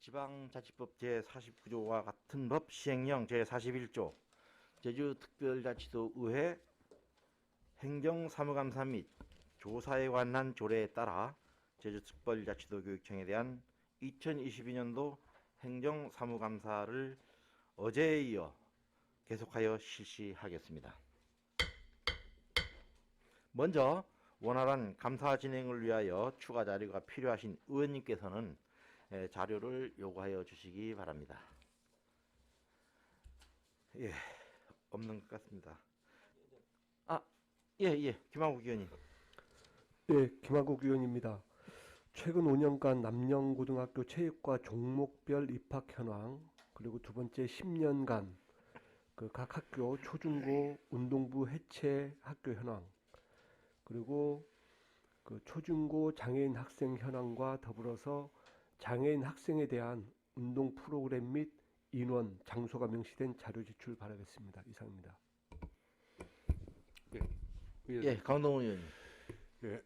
지방자치법 제49조와 같은 법 시행령 제41조 제주특별자치도의회 행정사무감사 및 조사에 관한 조례에 따라 제주특별자치도 교육청에 대한 2022년도 행정사무감사를 어제에 이어 계속하여 실시하겠습니다. 먼저 원활한 감사 진행을 위하여 추가 자료가 필요하신 의원님께서는 자료를 요구하여 주시기 바랍니다. 예, 없는 것 같습니다. 김한국 의원님. 예, 김한국 의원입니다. 최근 5년간 남영고등학교 체육과 종목별 입학 현황, 그리고 두 번째 10년간 각 학교 초중고 운동부 해체 학교 현황, 그리고 초중고 장애인 학생 현황과 더불어서 장애인 학생에 대한 운동 프로그램 및 인원, 장소가 명시된 자료 제출 바라겠습니다. 이상입니다. 예, 강동원 의원님. 예.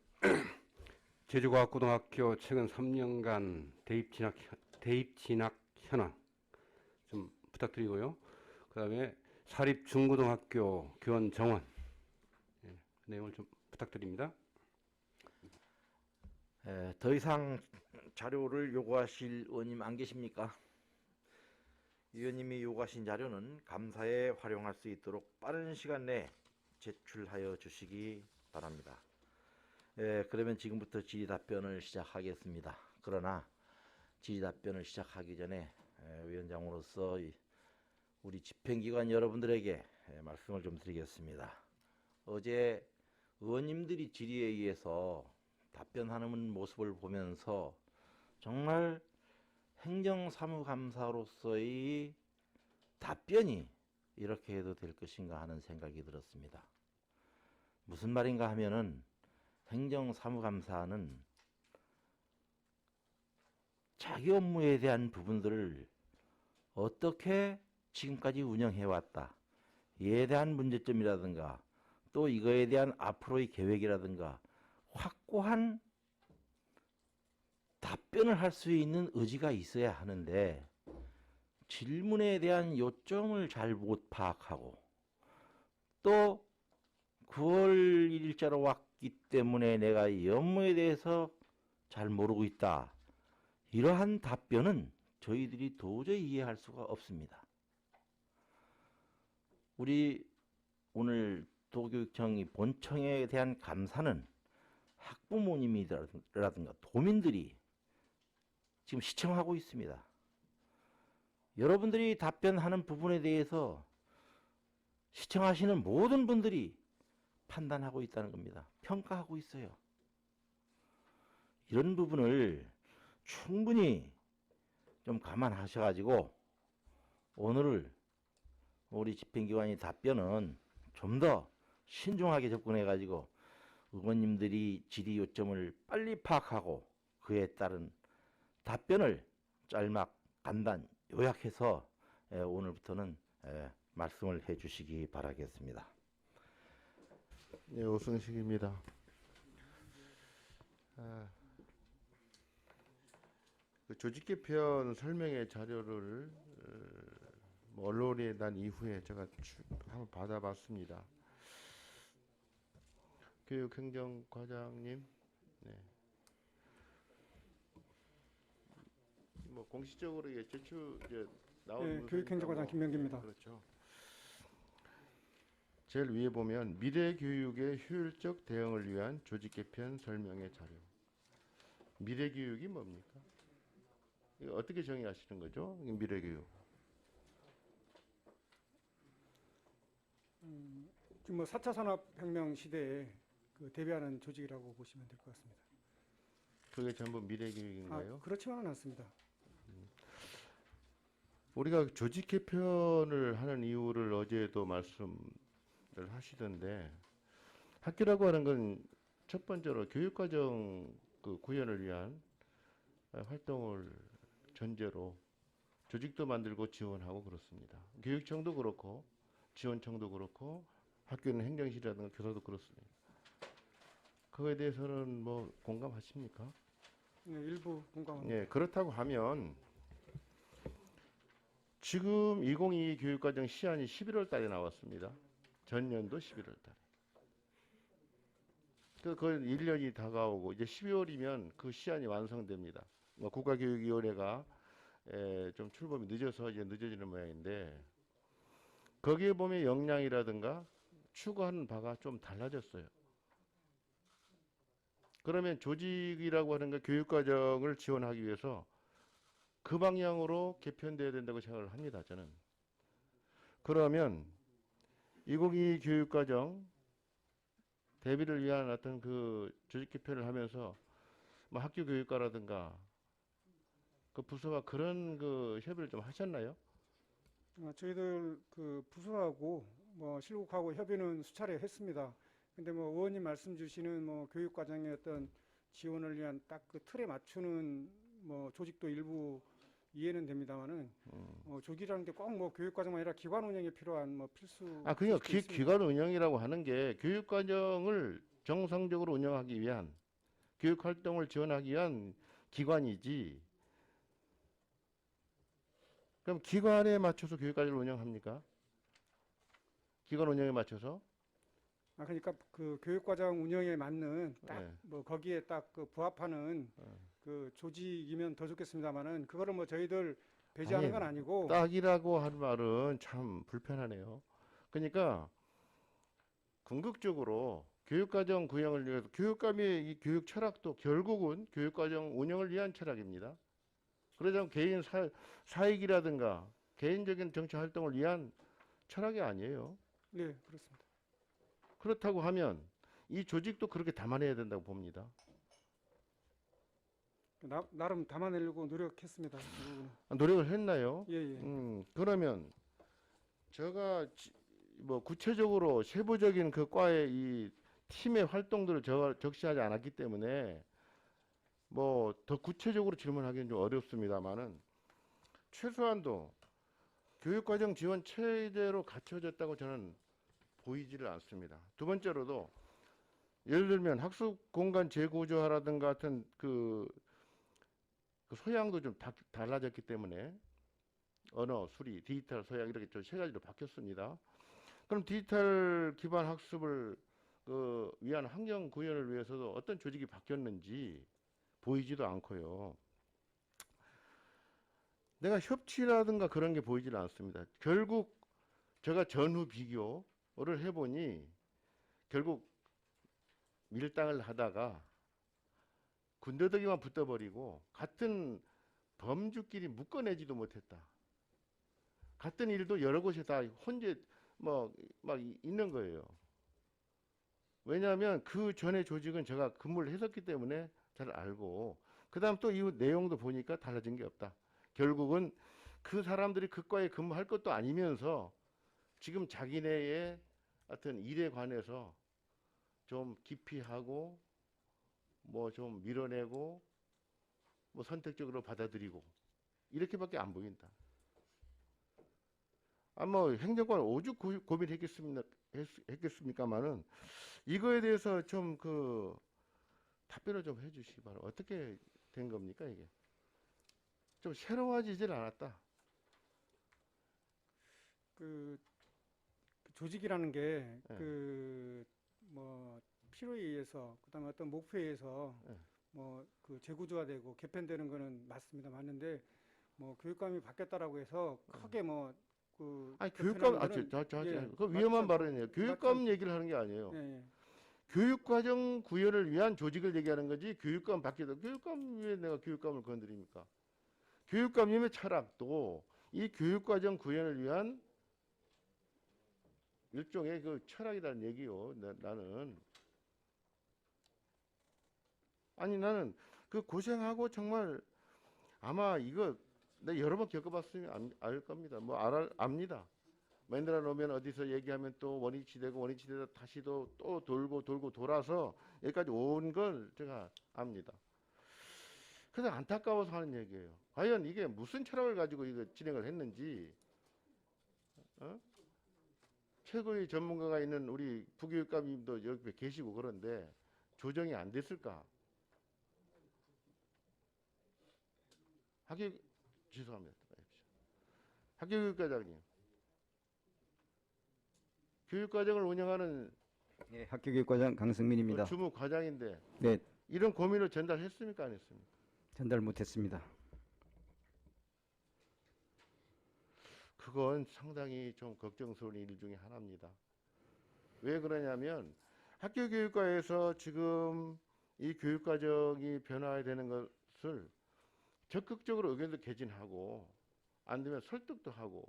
제주과학고등학교 최근 3년간 대입 진학 현황 좀 부탁드리고요. 그다음에 사립중고등학교 교원 정원 내용을 좀 부탁드립니다. 더 이상 자료를 요구하실 의원님 안 계십니까? 의원님이 요구하신 자료는 감사에 활용할 수 있도록 빠른 시간 내에 제출하여 주시기 바랍니다. 그러면 지금부터 질의답변을 시작하겠습니다. 그러나 질의답변을 시작하기 전에 위원장으로서 우리 집행기관 여러분들에게 말씀을 좀 드리겠습니다. 어제 의원님들이 질의에 의해서 답변하는 모습을 보면서 정말 행정사무감사로서의 답변이 이렇게 해도 될 것인가 하는 생각이 들었습니다. 무슨 말인가 하면은 행정사무감사는 자기 업무에 대한 부분들을 어떻게 지금까지 운영해왔다, 이에 대한 문제점이라든가 또 이거에 대한 앞으로의 계획이라든가 확고한 답변을 할 수 있는 의지가 있어야 하는데 질문에 대한 요점을 잘 못 파악하고 또 9월 1일자로 왔기 때문에 내가 이 업무에 대해서 잘 모르고 있다, 이러한 답변은 저희들이 도저히 이해할 수가 없습니다. 우리 오늘 도교육청이 본청에 대한 감사는 학부모님이라든가 도민들이 지금 시청하고 있습니다. 여러분들이 답변하는 부분에 대해서 시청하시는 모든 분들이 판단하고 있다는 겁니다. 평가하고 있어요. 이런 부분을 충분히 좀 감안하셔가지고 오늘 우리 집행기관의 답변은 좀 더 신중하게 접근해가지고 의원님들이 질의 요점을 빨리 파악하고 그에 따른 답변을 짤막, 간단, 요약해서 오늘부터는 말씀을 해주시기 바라겠습니다. 네, 오승식입니다. 조직 개편 설명의 자료를 언론에 난 이후에 제가 한번 받아봤습니다. 교육행정과장님, 네. 뭐 공식적으로 이게 제출 나온 교육행정과장 김명기입니다. 그렇죠. 제일 위에 보면 미래 교육의 효율적 대응을 위한 조직 개편 설명의 자료. 미래 교육이 뭡니까? 이거 어떻게 정의하시는 거죠? 미래 교육. 지금 뭐 4차 산업혁명 시대에 대비하는 조직이라고 보시면 될 것 같습니다. 그게 전부 미래 교육인가요? 그렇지만은 않습니다. 우리가 조직 개편을 하는 이유를 어제도 말씀을 하시던데, 학교라고 하는 건 첫 번째로 교육과정 구현을 위한 활동을 전제로 조직도 만들고 지원하고 그렇습니다. 교육청도 그렇고 지원청도 그렇고 학교는 행정실이라든가 교사도 그렇습니다. 그거에 대해서는 뭐 공감하십니까? 네, 일부 공감합니다. 네, 그렇다고 하면 지금 2022 교육과정 시한이 11월 달에 나왔습니다. 전년도 11월 달에. 거의 1년이 다가오고 이제 12월이면 그 시한이 완성됩니다. 뭐 국가교육위원회가 좀 출범이 늦어서 이제 늦어지는 모양인데 거기에 보면 역량이라든가 추구하는 바가 좀 달라졌어요. 그러면 조직이라고 하는 거 교육과정을 지원하기 위해서 그 방향으로 개편돼야 된다고 생각을 합니다. 저는. 그러면 2022 교육과정 대비를 위한 어떤 그 조직 개편을 하면서 뭐 학교 교육과라든가 그 부서와 그런 그 협의를 좀 하셨나요? 저희들 그 부서하고 뭐 실국하고 협의는 수차례 했습니다. 근데 뭐 의원님 말씀 주시는 뭐 교육 과정의 어떤 지원을 위한 딱 그 틀에 맞추는 뭐 조직도 일부 이해는 됩니다만은 조직이라는 게 꼭 뭐 교육 과정만 아니라 기관 운영에 필요한 뭐 필수 그러니까 조직도 있습니다. 기관 운영이라고 하는 게 교육 과정을 정상적으로 운영하기 위한 교육 활동을 지원하기 위한 기관이지. 그럼 기관에 맞춰서 교육 과정을 운영합니까? 기관 운영에 맞춰서? 그러니까 그 교육 과정 운영에 맞는 딱 네. 뭐 거기에 딱 그 부합하는 그 조직이면 더 좋겠습니다만은 그거를 뭐 저희들 배제하는 건 아니고 딱이라고 하는 말은 참 불편하네요. 그러니까 궁극적으로 교육과정 구형을 위해서 교육감의 이 교육 철학도 결국은 교육과정 운영을 위한 철학입니다. 그러자면 개인 사익이라든가 개인적인 정치 활동을 위한 철학이 아니에요. 네, 그렇습니다. 그렇다고 하면 이 조직도 그렇게 담아내야 된다고 봅니다. 나름 담아내려고 노력했습니다. 노력을 했나요? 예, 예. 그러면 제가 뭐 구체적으로 세부적인 그 과의 이 팀의 활동들을 적시하지 않았기 때문에 뭐 더 구체적으로 질문하기는 좀 어렵습니다만은 최소한도 교육과정 지원 체제로 갖춰졌다고 저는 보이지를 않습니다. 두 번째로도 예를 들면 학습 공간 재구조화라든가 같은 그 소양도 좀 달라졌기 때문에 언어, 수리, 디지털 소양 이렇게 좀 세 가지로 바뀌었습니다. 그럼 디지털 기반 학습을 위한 환경 구현을 위해서도 어떤 조직이 바뀌었는지 보이지도 않고요. 내가 협치라든가 그런 게 보이질 않습니다. 결국 제가 전후 비교를 해보니 결국 밀당을 하다가 군더더기만 붙어버리고 같은 범주끼리 묶어내지도 못했다. 같은 일도 여러 곳에 다 혼자 막 있는 거예요. 왜냐하면 그 전에 조직은 제가 근무를 했었기 때문에 잘 알고 그 다음 또 이 내용도 보니까 달라진 게 없다. 결국은 그 사람들이 그 과에 근무할 것도 아니면서 지금 자기네의 하여튼 일에 관해서 좀 기피하고 뭐 좀 밀어내고 뭐 선택적으로 받아들이고 이렇게밖에 안 보인다. 뭐 행정관 오죽 고민했겠습니까만은 이거에 대해서 좀 답변을 좀 해주시기 바랍니다. 어떻게 된 겁니까 이게? 좀 새로워지질 않았다. 그 조직이라는 게 네. 뭐 필요에 의해서 그다음에 어떤 목표에 의해서 네. 뭐 그 재구조화되고 개편되는 거는 맞습니다. 맞는데 뭐 교육감이 바뀌었다라고 해서 크게 교육감 예, 그 위험한 맞죠. 발언이에요. 교육감 맞죠. 얘기를 하는 게 아니에요. 예, 예. 교육과정 구현을 위한 조직을 얘기하는 거지 교육감 바뀌다. 교육감 왜 내가 교육감을 건드립니까? 교육감님의 철학도 이 교육과정 구현을 위한 일종의 그 철학이라는 얘기요. 나는 그 고생하고 정말 아마 이거 내가 여러 번 겪어봤으면 알 겁니다. 뭐 압니다. 만들어 놓으면 어디서 얘기하면 또 원위치 되고 원위치 되다 다시 또 돌고 돌아서 여기까지 온 걸 제가 압니다. 그래서 안타까워서 하는 얘기예요. 과연 이게 무슨 철학을 가지고 이거 진행을 했는지 최고의 전문가가 있는 우리 부교육감님도 여기 계시고 그런데 조정이 안 됐을까? 죄송합니다. 학교교육과장님. 교육과정을 운영하는 예, 학교교육과장 강승민입니다. 주무 과장인데 네, 이런 고민을 전달했습니까? 안 했습니까? 전달 못했습니다. 그건 상당히 좀 걱정스러운 일 중에 하나입니다. 왜 그러냐면 학교 교육과에서 지금 이 교육과정이 변화해야 되는 것을 적극적으로 의견도 개진하고 안 되면 설득도 하고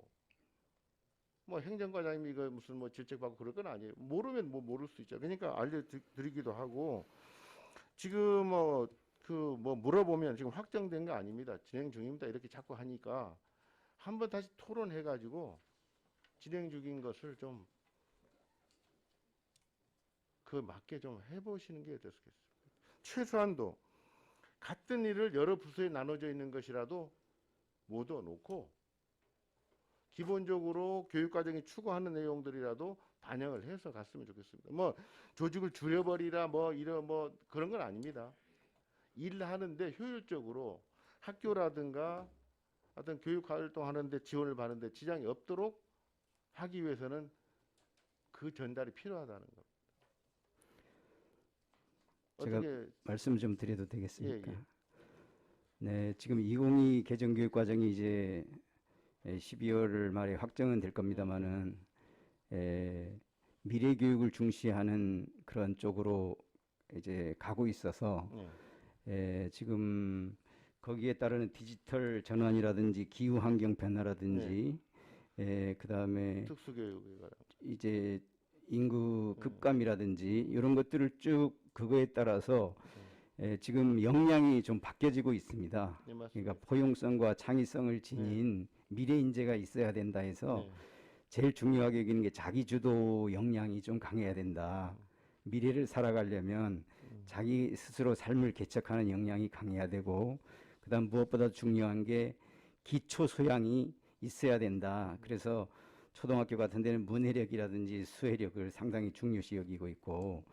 뭐 행정과장님이 이거 무슨 뭐 질책받고 그럴 건 아니에요. 모르면 뭐 모를 수 있죠. 그러니까 알려드리기도 하고 지금 뭐 그 뭐 물어보면 지금 확정된 거 아닙니다. 진행 중입니다. 이렇게 자꾸 하니까 한번 다시 토론해가지고 진행 중인 것을 좀 그 맞게 좀 해보시는 게 어떻겠습니까? 최소한도 같은 일을 여러 부서에 나눠져 있는 것이라도 모두 놓고 기본적으로 교육과정이 추구하는 내용들이라도 반영을 해서 갔으면 좋겠습니다. 뭐 조직을 줄여버리라 뭐 이런 뭐 그런 건 아닙니다. 일하는데 효율적으로 학교라든가 어떤 교육 활동하는데 지원을 받는데 지장이 없도록 하기 위해서는 그 전달이 필요하다는 겁니다. 제가 어떻게 말씀 좀 드려도 되겠습니까? 예. 네, 지금 2022 개정교육과정이 이제 12월 말에 확정은 될 겁니다만은 미래 교육을 중시하는 그런 쪽으로 이제 가고 있어서 지금 거기에 따르는 디지털 전환이라든지 기후 환경 변화라든지 그다음에 특수교육에 관한 이제 인구 급감이라든지 이런 것들을 쭉 그거에 따라서 지금 역량이 좀 바뀌어지고 있습니다. 네, 맞습니다. 그러니까 포용성과 창의성을 지닌 미래 인재가 있어야 된다 해서 네. 제일 중요하게 여기는 게 자기 주도 역량이 좀 강해야 된다. 미래를 살아가려면 자기 스스로 삶을 개척하는 역량이 강해야 되고 그다음 무엇보다 중요한 게 기초 소양이 있어야 된다. 그래서 초등학교 같은 데는 문해력이라든지 수해력을 상당히 중요시 여기고 있고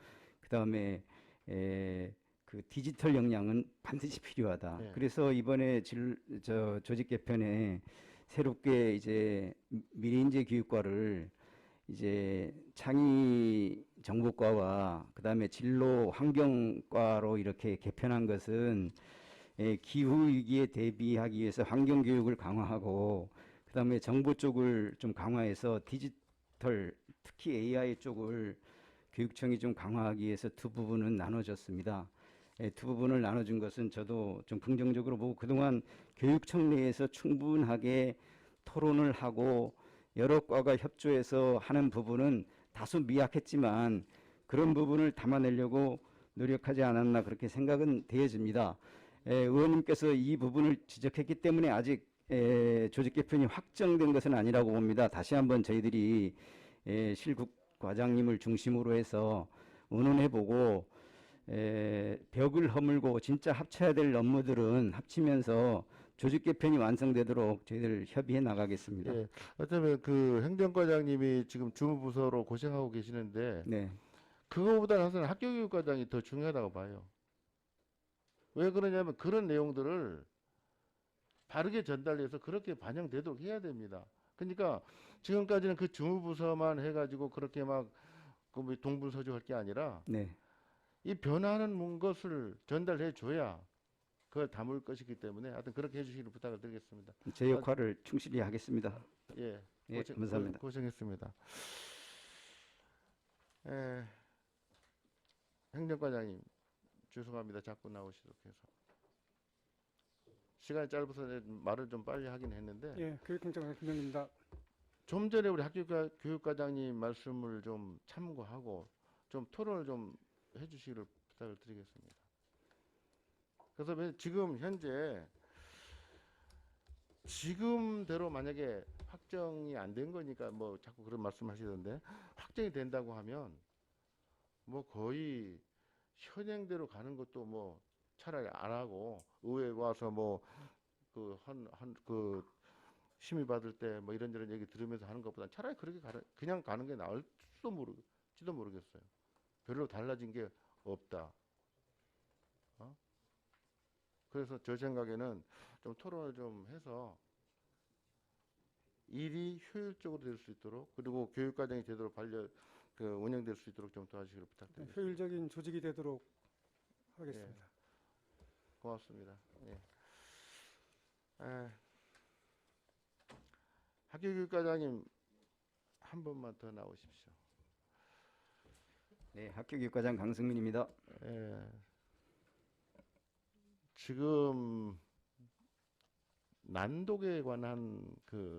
그다음에 그 디지털 역량은 반드시 필요하다. 네. 그래서 이번에 조직 개편에 새롭게 이제 미래인재 교육과를 이제 창의 정보과와 그다음에 진로 환경과로 이렇게 개편한 것은 기후 위기에 대비하기 위해서 환경 교육을 강화하고 그다음에 정보 쪽을 좀 강화해서 디지털 특히 AI 쪽을 교육청이 좀 강화하기 위해서 두 부분은 나눠졌습니다. 두 부분을 나눠준 것은 저도 좀 긍정적으로 보고 그동안 교육청 내에서 충분하게 토론을 하고 여러 과가 협조해서 하는 부분은 다소 미약했지만 그런 부분을 담아내려고 노력하지 않았나 그렇게 생각은 되어집니다. 의원님께서 이 부분을 지적했기 때문에 아직 조직 개편이 확정된 것은 아니라고 봅니다. 다시 한번 저희들이 실국 과장님을 중심으로 해서 의논해보고 벽을 허물고 진짜 합쳐야 될 업무들은 합치면서 조직 개편이 완성되도록 저희들 협의해 나가겠습니다. 예. 어쩌면 그 행정과장님이 지금 주무부서로 고생하고 계시는데 네, 그거보다 사실은 학교교육과장이 더 중요하다고 봐요. 왜 그러냐면 그런 내용들을 바르게 전달해서 그렇게 반영되도록 해야 됩니다. 그러니까 지금까지는 그 주무부서만 해가지고 그렇게 막 그 동분서주할 게 아니라 네, 이 변화하는 것을 전달해 줘야 그걸 담을 것이기 때문에 하여튼 그렇게 해주시기를 부탁을 드리겠습니다. 제 역할을 충실히 하겠습니다. 예, 예, 감사합니다. 고생했습니다. 예, 행정과장님 죄송합니다. 자꾸 나오시도록 해서 시간이 짧아서 말을 좀 빨리 하긴 했는데 예, 교육행정관 김영입니다. 좀 전에 우리 교육과장님 말씀을 좀 참고하고 좀 토론을 좀 해주시기를 부탁을 드리겠습니다. 그래서 지금 현재 지금대로 만약에 확정이 안 된 거니까 뭐 자꾸 그런 말씀하시던데 확정이 된다고 하면 뭐 거의 현행대로 가는 것도 뭐 차라리 안 하고 의회에 와서 뭐 그 심의 받을 때 뭐 이런저런 얘기 들으면서 하는 것보다 차라리 그렇게 그냥 가는 게 나을지도 모르겠어요. 별로 달라진 게 없다. 그래서 저 생각에는 좀 토론을 좀 해서 일이 효율적으로 될 수 있도록 그리고 교육 과정이 제대로 운영될 수 있도록 좀 도와주시기를 부탁드립니다. 효율적인 조직이 되도록 하겠습니다. 고맙습니다. 예. 학교교육과장님 한 번만 더 나오십시오. 네, 학교교육과장 강승민입니다. 예. 지금 난독에 관한 그